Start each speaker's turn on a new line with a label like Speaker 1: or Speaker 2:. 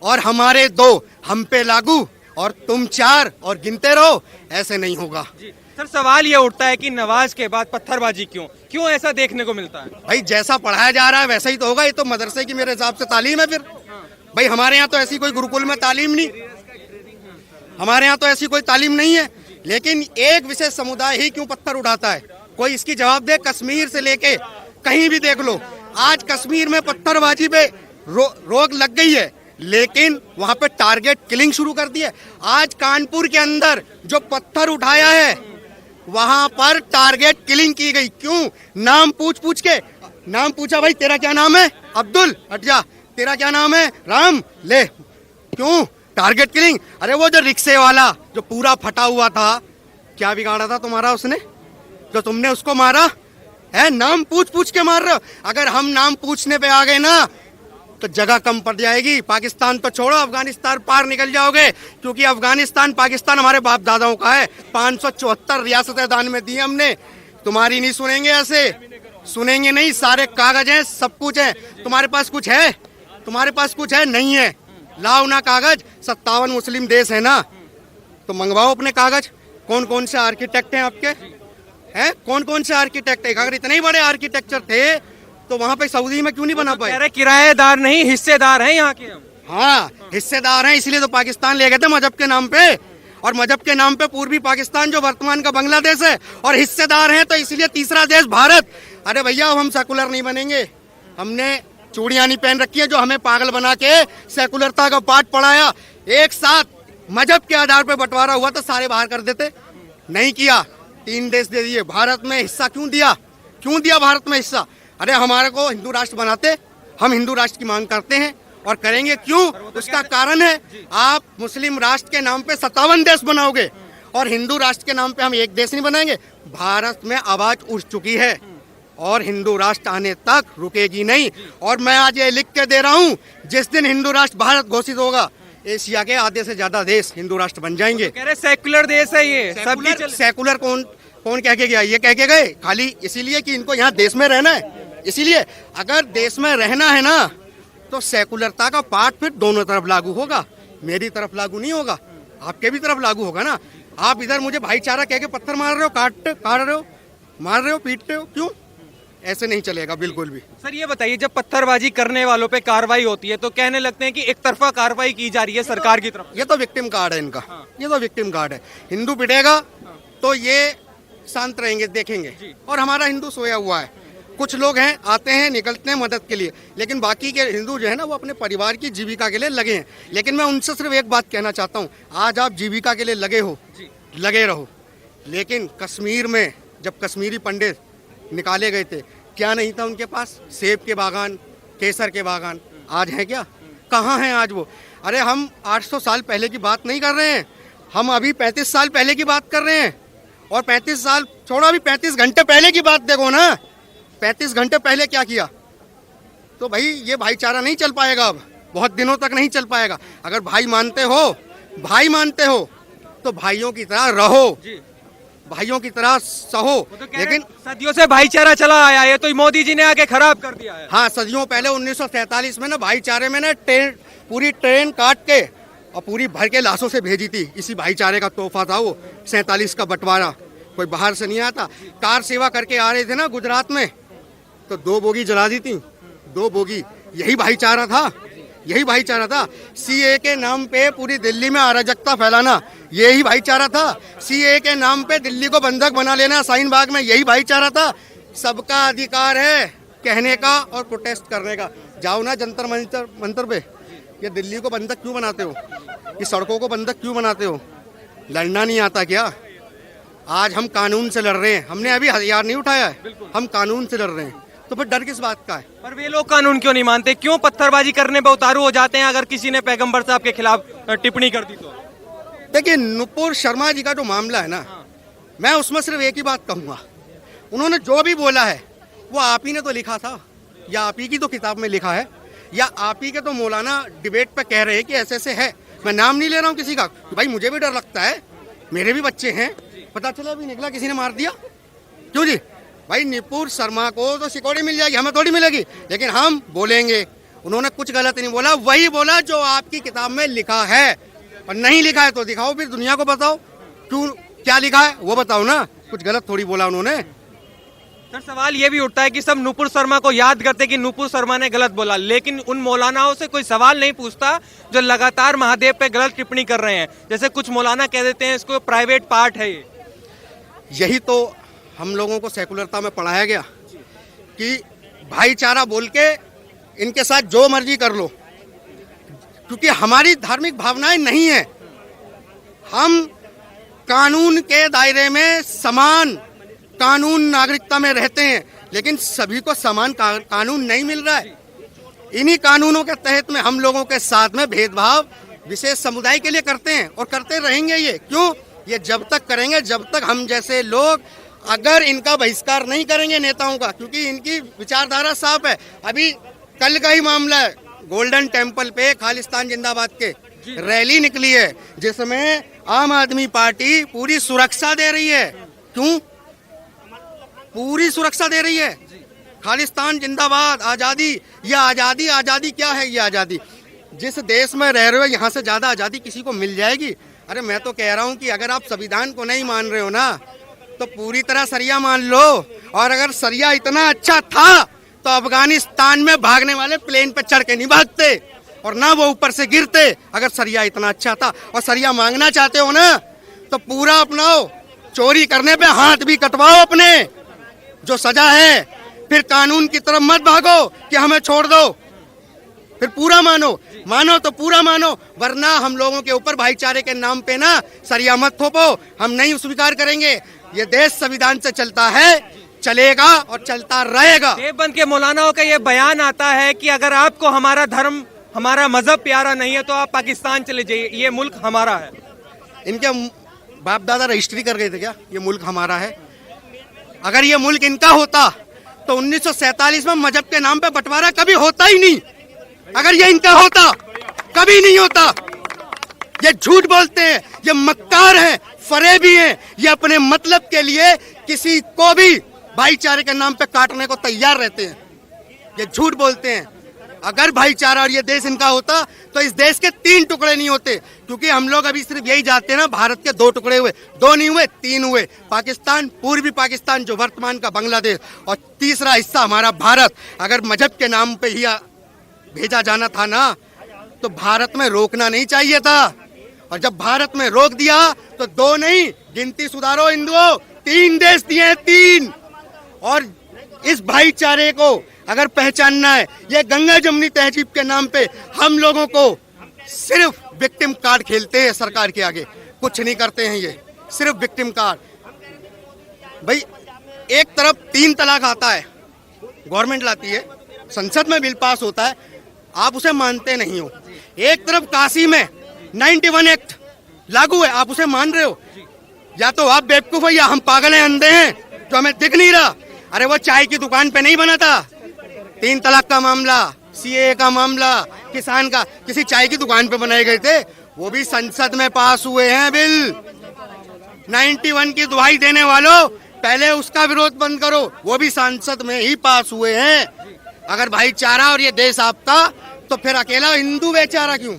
Speaker 1: और हमारे 2 हम पे लागू और तुम 4 और गिनते रहो, ऐसे नहीं होगा।
Speaker 2: सर सवाल ये उठता है कि नवाज के बाद पत्थरबाजी क्यों ऐसा देखने को मिलता है?
Speaker 1: भाई जैसा पढ़ाया जा रहा है वैसा ही तो होगा, ये तो मदरसे की मेरे हिसाब से तालीम है। फिर भाई हमारे यहाँ तो ऐसी कोई गुरुकुल में तालीम नहीं, हमारे यहाँ तो ऐसी कोई तालीम नहीं है। लेकिन एक विशेष समुदाय ही क्यों पत्थर उठाता है, कोई इसकी जवाब दे। कश्मीर से लेके कहीं भी देख लो, आज कश्मीर में पत्थरबाजी पे रोक लग गई है, लेकिन वहां पे टारगेट किलिंग शुरू कर दी है। आज कानपुर के अंदर जो पत्थर उठाया है वहां पर टारगेट किलिंग की गई। क्यों? नाम पूछ के, नाम पूछा, भाई तेरा क्या नाम है? अब्दुल। हट जा। तेरा क्या नाम है? राम। ले। क्यों? Target killing. अरे वो जो रिक्शे वाला जो पूरा फटा हुआ था, क्या बिगाड़ा था तुम्हारा उसने जो तुमने उसको मारा है? नाम पूछ के मार रहे हो। अगर हम नाम पूछने पे आ गए ना तो जगह कम पड़ जाएगी। पाकिस्तान तो छोड़ो, अफगानिस्तान पार निकल जाओगे, क्योंकि अफगानिस्तान पाकिस्तान हमारे बाप दादाओं का है। 574 रियासतें दान में दी हमने। तुम्हारी नहीं सुनेंगे, ऐसे सुनेंगे नहीं। सारे कागज हैं, सब कुछ है। तुम्हारे पास कुछ है? तुम्हारे पास कुछ है? नहीं है। लाओ ना कागज। 57 मुस्लिम देश है ना, तो मंगवाओ अपने कागज। कौन कौन से आर्किटेक्ट हैं आपके? हैं कौन कौन से आर्किटेक्ट है? अगर इतने ही बड़े आर्किटेक्चर थे तो वहाँ पे सऊदी में क्यों नहीं बना पाए?
Speaker 2: अरे किराएदार नहीं, हिस्सेदार हैं यहाँ के हम।
Speaker 1: हाँ, हिस्सेदार हैं, इसलिए तो पाकिस्तान ले गए थे मजहब के नाम पे। और मजहब के नाम पे पूर्वी पाकिस्तान जो वर्तमान का बांग्लादेश है, और हिस्सेदार हैं तो इसलिए तीसरा देश भारत। अरे भैया हम सेकुलर नहीं बनेंगे। हमने चूड़ियां नहीं पहन रखी है जो हमें पागल बना के सेकुलरता का पाठ पढ़ाया। एक साथ मजहब के आधार पर बंटवारा हुआ तो सारे बाहर कर देते, नहीं किया। 3 देश दे दिए। भारत में हिस्सा क्यों दिया? क्यों दिया भारत में हिस्सा? अरे हमारे को हिंदू राष्ट्र बनाते, हम हिंदू राष्ट्र की मांग करते हैं और करेंगे। क्यों? उसका कारण है, आप मुस्लिम राष्ट्र के नाम पे 57 देश बनाओगे और हिंदू राष्ट्र के नाम पे हम एक देश नहीं बनाएंगे। भारत में आवाज उठ चुकी है और हिंदू राष्ट्र आने तक रुकेगी नहीं। और मैं आज ये लिख के दे रहा हूँ, जिस दिन हिंदू राष्ट्र भारत घोषित होगा, एशिया के आधे से ज्यादा देश हिंदू राष्ट्र बन जाएंगे।
Speaker 2: कह रहे सेकुलर देश है ये।
Speaker 1: सेकुलर कौन कह के गया? ये कह के गए खाली इसीलिए कि इनको यहाँ देश में रहना है। इसीलिए अगर देश में रहना है ना तो सेकुलरता का पाठ फिर दोनों तरफ लागू होगा। मेरी तरफ लागू नहीं होगा, आपके भी तरफ लागू होगा ना। आप इधर मुझे भाईचारा कह के पत्थर मार रहे हो, काट रहे हो, मार रहे हो, पीट रहे हो, क्यों? ऐसे नहीं चलेगा बिल्कुल भी।
Speaker 2: सर ये बताइए, जब पत्थरबाजी करने वालों पे कार्रवाई होती है तो कहने लगते हैं कि एक तरफा कार्रवाई की जा रही है सरकार की तरफ।
Speaker 1: ये तो विक्टिम कार्ड है इनका। ये तो विक्टिम कार्ड है। हिंदू पिटेगा तो ये शांत रहेंगे, देखेंगे। और हमारा हिंदू सोया हुआ है। कुछ लोग हैं, आते हैं, निकलते हैं मदद के लिए, लेकिन बाकी के हिंदू जो है ना वो अपने परिवार की जीविका के लिए लगे हैं। लेकिन मैं उनसे सिर्फ एक बात कहना चाहता हूँ, आज आप जीविका के लिए लगे हो, लगे रहो। लेकिन कश्मीर में जब कश्मीरी पंडित निकाले गए थे, क्या नहीं था उनके पास? सेब के बागान, केसर के बागान। आज है क्या? कहाँ हैं आज वो? अरे हम 800 साल पहले की बात नहीं कर रहे हैं, हम अभी 35 साल पहले की बात कर रहे हैं। और 35 साल छोड़ो, अभी 35 घंटे पहले की बात देखो ना। 35 घंटे पहले क्या किया? तो भाई ये भाईचारा नहीं चल पाएगा, अब बहुत दिनों तक नहीं चल पाएगा। अगर भाई मानते हो तो भाइयों की तरह रहो, भाइयों की तरह सहो।
Speaker 2: तो
Speaker 1: लेकिन
Speaker 2: सदियों से भाईचारा चला आया, ये तो मोदी जी ने आके खराब कर दिया है।
Speaker 1: हाँ, सदियों पहले 1947 में ना भाईचारे में ना पूरी ट्रेन काट के और पूरी भर के लाशों से भेजी थी। इसी भाईचारे का तोहफा था वो 47 का बंटवारा। कोई बाहर से नहीं आता। कार सेवा करके आ रहे थे ना गुजरात में, तो 2 बोगी जला दी थी, 2 बोगी। यही भाईचारा था, यही भाईचारा था। सीए के नाम पे पूरी दिल्ली में अराजकता फैलाना, यही भाईचारा था। सीए के नाम पे दिल्ली को बंधक बना लेना शाहीन बाग में, यही भाईचारा था। सबका अधिकार है कहने का और प्रोटेस्ट करने का। जाओ ना जंतर मंतर पे। ये दिल्ली को बंधक क्यों बनाते हो? ये सड़कों को बंधक क्यों बनाते हो? लड़ना नहीं आता क्या? आज हम कानून से लड़ रहे हैं, हमने अभी हथियार नहीं उठाया है, हम कानून से लड़ रहे हैं। तो फिर डर किस बात का है?
Speaker 2: पर वे लोग कानून क्यों नहीं मानते? क्यों पत्थरबाजी करने पे उतारू हो जाते हैं अगर किसी ने पैगंबर साहब के खिलाफ टिप्पणी कर दी तो?
Speaker 1: देखिए, नुपुर शर्मा जी का जो मामला है ना, मैं उसमें सिर्फ एक ही बात कहूँगा, उन्होंने जो भी बोला है वो आप ही ने तो लिखा था, या आप ही की तो किताब में लिखा है, या आप ही के तो मौलाना डिबेट पे कह रहे हैं कि ऐसे ऐसे है। मैं नाम नहीं ले रहा हूँ किसी का, भाई मुझे भी डर लगता है, मेरे भी बच्चे हैं। पता चला अभी निकला किसी ने मार दिया, क्यों जी? भाई नुपुर शर्मा को तो सिक्योरिटी मिल जाएगी, हमें थोड़ी मिलेगी। लेकिन हम बोलेंगे, उन्होंने कुछ गलत नहीं बोला, वही बोला जो आपकी किताब में लिखा है। और नहीं लिखा है तो दिखाओ, फिर दुनिया को बताओ क्यों, क्या लिखा है वो बताओ ना। कुछ गलत थोड़ी बोला उन्होंने।
Speaker 2: सर सवाल ये भी उठता है कि सब नुपुर शर्मा को याद करते कि नुपुर शर्मा ने गलत बोला, लेकिन उन मौलानाओं से कोई सवाल नहीं पूछता जो लगातार महादेव पे गलत टिप्पणी कर रहे हैं। जैसे कुछ मौलाना कह देते हैं इसको प्राइवेट पार्ट है ये।
Speaker 1: यही तो हम लोगों को सेकुलरता में पढ़ाया गया कि भाईचारा बोल के इनके साथ जो मर्जी कर लो, क्योंकि हमारी धार्मिक भावनाएं नहीं है। हम कानून के दायरे में समान कानून नागरिकता में रहते हैं, लेकिन सभी को समान कानून नहीं मिल रहा है। इन्हीं कानूनों के तहत में हम लोगों के साथ में भेदभाव विशेष समुदाय के लिए करते हैं और करते रहेंगे। ये क्यों? ये जब तक करेंगे जब तक हम जैसे लोग अगर इनका बहिष्कार नहीं करेंगे नेताओं का, क्योंकि इनकी विचारधारा साफ है। अभी कल का ही मामला है, गोल्डन टेम्पल पे खालिस्तान जिंदाबाद के रैली निकली है, जिसमें आम आदमी पार्टी पूरी सुरक्षा दे रही है। क्यों पूरी सुरक्षा दे रही है? खालिस्तान जिंदाबाद, आजादी। यह आजादी, आजादी क्या है? ये आजादी जिस देश में रह रहे हो, यहाँ से ज्यादा आजादी किसी को मिल जाएगी? अरे मैं तो कह रहा हूँ कि अगर आप संविधान को नहीं मान रहे हो ना, तो पूरी तरह सरिया मान लो। और अगर सरिया इतना अच्छा था तो अफगानिस्तान में भागने वाले प्लेन पे चढ़ के नहीं भागते और ना वो ऊपर से गिरते। अगर सरिया इतना अच्छा था और सरिया मांगना चाहते हो ना, तो पूरा अपनाओ। चोरी करने पे हाथ भी कटवाओ अपने, जो सजा है। फिर कानून की तरफ मत भागो कि हमें छोड़ दो। फिर पूरा मानो तो पूरा मानो, वरना हम लोगों के ऊपर भाईचारे के नाम पे ना सरिया मत थोपो। हम नहीं स्वीकार करेंगे। ये देश संविधान से चलता है, चलेगा और चलता रहेगा।
Speaker 2: देवबंद के मौलानाओं का ये बयान आता है कि अगर आपको हमारा धर्म, हमारा मजहब प्यारा नहीं है तो आप पाकिस्तान चले जाइए, ये मुल्क हमारा है।
Speaker 1: इनके बाप दादा रजिस्ट्री कर गए थे क्या ये मुल्क हमारा है? अगर ये मुल्क इनका होता तो 1947 में मजहब के नाम पे बंटवारा कभी होता ही नहीं। अगर ये इनका होता कभी नहीं होता। ये झूठ बोलते हैं, ये मक्कार हैं, फरेबी हैं। ये अपने मतलब के लिए किसी को भी भाईचारे के नाम पे काटने को तैयार रहते हैं। ये झूठ बोलते हैं। अगर भाईचारा और ये देश इनका होता तो इस देश के 3 टुकड़े नहीं होते। क्योंकि हम लोग अभी सिर्फ यही जानते हैं ना, भारत के 2 टुकड़े हुए, 2 नहीं हुए 3 हुए। पाकिस्तान, पूर्वी पाकिस्तान जो वर्तमान का बांग्लादेश, और तीसरा हिस्सा हमारा भारत। अगर मजहब के नाम पे ही भेजा जाना था ना, तो भारत में रोकना नहीं चाहिए था। और जब भारत में रोक दिया तो 2 नहीं, गिनती सुधारो हिंदुओं, 3 देश दिए, 3। और इस भाईचारे को अगर पहचानना है, ये गंगा जमुनी तहजीब के नाम पे हम लोगों को सिर्फ विक्टिम कार्ड खेलते हैं सरकार के आगे, कुछ नहीं करते हैं। ये सिर्फ विक्टिम कार्ड। भाई एक तरफ 3 तलाक आता है, गवर्नमेंट लाती है, संसद में बिल पास होता है, आप उसे मानते नहीं हो। एक तरफ काशी में 91 एक्ट लागू है, आप उसे मान रहे हो। या तो आप बेवकूफ हो या हम पागल हैं, अंधे हैं, जो हमें दिख नहीं रहा। अरे वो चाय की दुकान पे नहीं बना था 3 तलाक का मामला, सीए का मामला, किसान का, किसी चाय की दुकान पे बनाए गए थे। वो भी संसद में पास हुए हैं बिल। 91 की दुहाई देने वालों, पहले उसका विरोध बंद करो, वो भी संसद में ही पास हुए हैं। अगर भाईचारा और ये देश आपका, तो फिर अकेला हिंदू बेचारा क्यों?